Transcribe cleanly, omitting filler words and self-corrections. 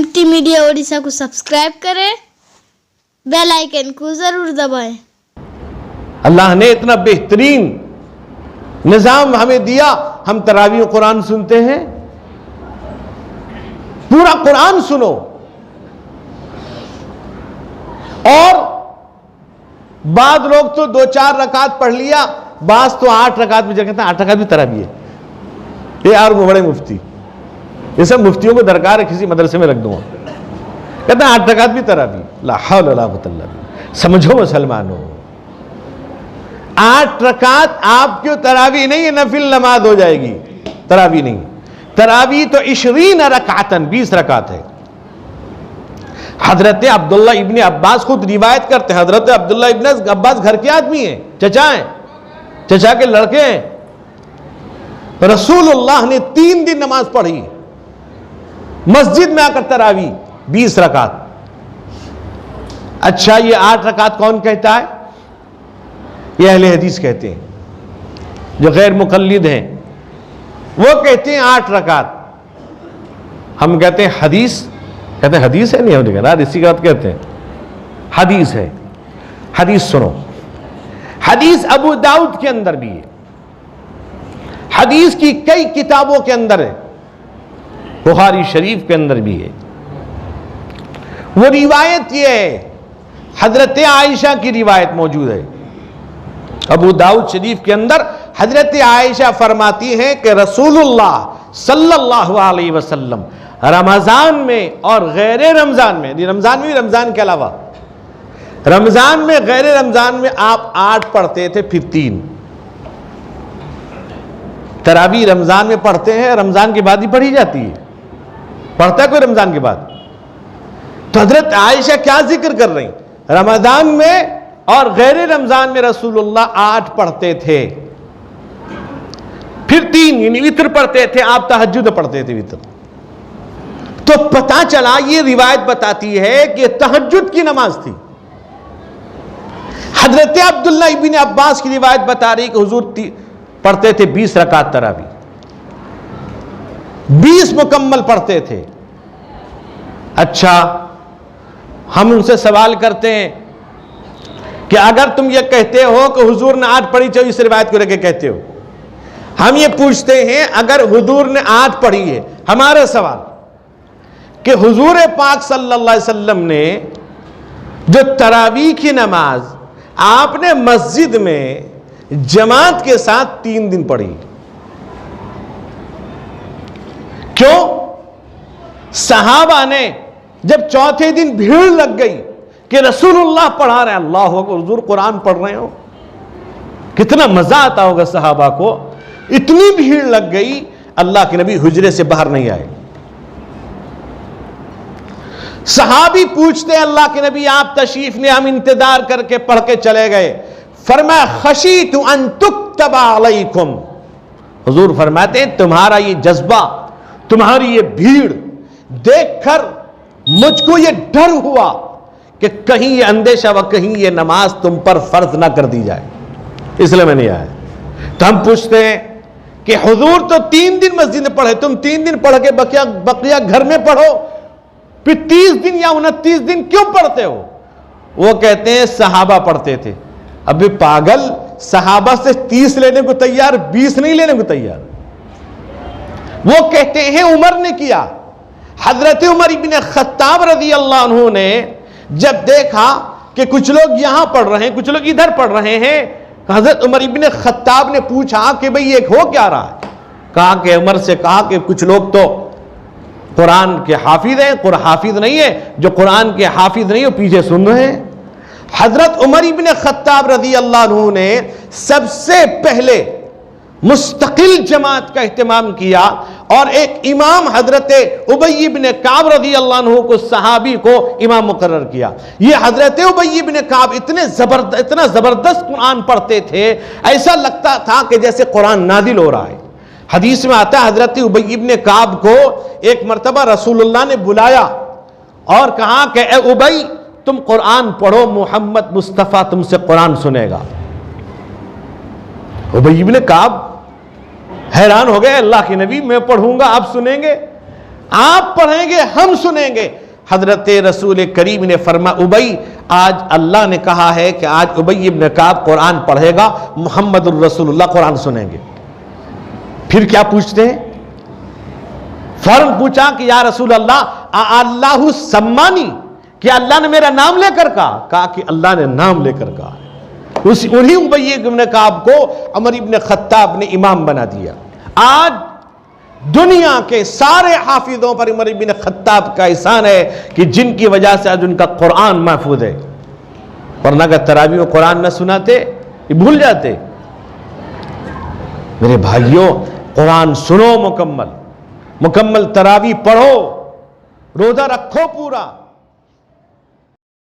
MT media Odisha को subscribe करें, bell icon को जरूर दबाएं। अल्लाह ने इतना बेहतरीन निजाम हमें दिया, हम तरावीह कुरान सुनते हैं। पूरा कुरान सुनो। और बाद लोग तो 2-4 रकात पढ़ लिया, बास तो 8 रकात में कहते हैं 8 रकात भी तरावीह है। ये और बड़े मुफ्ती, ये सब मुफ्तियों को दरकार है, किसी मदरसे में रख दूंगा। कहते हैं 8 रकात भी तरावीह। ला हौल वला कुव्वता इल्ला बिल्लाह। समझो मुसलमानों, 8 रकात आपकी तरावीह नहीं है, नफिल नमाज हो जाएगी, तरावीह नहीं। तरावीह तो 20 रकातन, 20 रकात है। हजरत अब्दुल्ला इब्ने अब्बास खुद रिवायत करते हैं। हजरत अब्दुल्ला इब्ने अब्बास घर के आदमी हैं, चचा हैं, चचा के लड़के हैं। रसूलुल्लाह ने 3 दिन नमाज पढ़ी मस्जिद में आकर, तरावीह 20 रकात। अच्छा, ये 8 रकात कौन कहता है? ये अहले हदीस कहते हैं, जो गैर मुकल्लिद हैं वो कहते हैं 8 रकात। हम कहते हैं हदीस, कहते हैं हदीस है, नहीं हम कहते हदीस की बात कहते हैं, हदीस है। हदीस सुनो, हदीस अबू दाऊद के अंदर भी है, हदीस की कई किताबों के अंदर है, बुखारी शरीफ के अंदर भी है। वो रिवायत ये है, हजरत आयशा की रिवायत मौजूद है अबू दाऊद शरीफ के अंदर। हजरत आयशा फरमाती हैं कि रसूलुल्लाह सल्लल्लाहु अलैहि वसल्लम रमजान में और गैर रमजान में, रमजान में, रमजान के अलावा, रमजान में गैर रमजान में आप 8 पढ़ते थे, फिर 3। तरावीह रमजान में पढ़ते हैं, रमजान के बाद ही पढ़ी जाती है, पढ़ता है कोई रमजान के बाद? तो हजरत आयशा क्या जिक्र कर रही, रमजान में और गैर रमजान में रसूलुल्लाह 8 पढ़ते थे, फिर 3 यानी वितर पढ़ते थे, आप तहज्जुद पढ़ते थे वितर। तो पता चला, ये रिवायत बताती है कि तहज्जुद की नमाज थी। हजरत अब्दुल्ला इब्ने अब्बास की रिवायत बता रही कि हुजूर पढ़ते थे 20 रकात तरावीह, 20 मुकम्मल पढ़ते थे। अच्छा, हम उनसे सवाल करते हैं कि अगर तुम ये कहते हो कि हुजूर ने 8 पढ़ी, चाहिए इस रिवायत को लेके कहते हो, हम ये पूछते हैं अगर हुजूर ने 8 पढ़ी है, हमारा सवाल कि हुजूर पाक सल्लल्लाहु अलैहि वसल्लम ने जो तरावीह की नमाज आपने मस्जिद में जमात के साथ 3 दिन पढ़ी, क्यों? सहाबा ने जब चौथे दिन भीड़ लग गई कि रसूलुल्लाह पढ़ा रहे हैं, अल्लाह अकबर, हुजूर कुरान पढ़ रहे हो, कितना मजा आता होगा सहाबा को। इतनी भीड़ लग गई, अल्लाह के नबी हुजरे से बाहर नहीं आए। सहाबी पूछते हैं अल्लाह के नबी, आप तशरीफ ने, हम इंतजार करके पढ़ के चले गए। फरमाया खशीतु अन तुक्तबा अलैकुम, हुजूर फरमाते हैं तुम्हारा ये जज्बा, तुम्हारी ये भीड़ देखकर मुझको ये डर हुआ कि कहीं ये अंदेशा व कहीं ये नमाज तुम पर फर्ज ना कर दी जाए, इसलिए मैं नहीं आया। तो हम पूछते हैं कि हुजूर तो 3 दिन मस्जिद में पढ़े, तुम 3 दिन पढ़ के बकिया घर में पढ़ो, फिर 30 दिन या 29 दिन क्यों पढ़ते हो? वो कहते हैं सहाबा पढ़ते थे। अभी पागल, सहाबा से 30 लेने को तैयार, 20 नहीं लेने को तैयार। वो कहते हैं उमर ने किया। हजरत उमर इब्ने खत्ताब रज़ी अल्लाह अन्हु ने जब देखा कि कुछ लोग यहां पढ़ रहे हैं, कुछ लोग इधर पढ़ रहे हैं, हजरत उमर इब्ने खत्ताब ने पूछा कि भाई ये हो क्या रहा है? कहा कि उमर से कहा कि कुछ लोग तो कुरान के हाफिज हैं, हाफिज नहीं है, जो कुरान के हाफिज नहीं है पीछे सुन रहे हैं। हजरत उमर इब्ने खत्ताब रज़ी अल्लाह अन्हु ने सबसे पहले मुस्तकिल जमात का इहतिमाम किया और एक इमाम हजरत उबई इब्ने काब रज़ी अल्लाह अन्हु को, सहाबी को इमाम मुकर्रर किया। ये हजरत उबई इब्ने काब इतना जबरदस्त कुरान पढ़ते थे, ऐसा लगता था कि जैसे कुरान नाजिल हो रहा है। हदीस में आता है हजरत उबई इब्ने काब को एक मर्तबा रसूलुल्लाह ने बुलाया और कहा कि ए उबई, तुम कुरान पढ़ो, मोहम्मद मुस्तफ़ा तुमसे कुरान सुनेगा। उबई इब्ने काब हैरान हो गए, अल्लाह के नबी मैं पढ़ूंगा आप सुनेंगे? آپ پڑھیں گے ہم سنیں گے. حضرت رسول کریم نے فرمایا ابی آج اللہ نے کہا ہے کہ آج ابی ابن کعب قرآن پڑھے گا, محمد الرسول اللہ قرآن سنیں گے. پھر کیا پوچھتے ہیں؟ فوراً پوچھا کہ یا رسول اللہ اللہ سمانی, کیا اللہ نے میرا نام لے کر کہا کہ اللہ نے نام لے کر کہا. انہی ابی ابن کعب کو عمر ابن خطاب نے امام بنا دیا. آج دنیا کے سارے حافظوں پر عمر ابن خطاب کا احسان ہے کہ جن کی وجہ سے آج ان کا قرآن محفوظ ہے. ورنہ اگر تراویح میں قرآن نہ سناتے یہ بھول جاتے. میرے بھائیوں, قرآن سنو, مکمل تراویح پڑھو, روزہ رکھو پورا.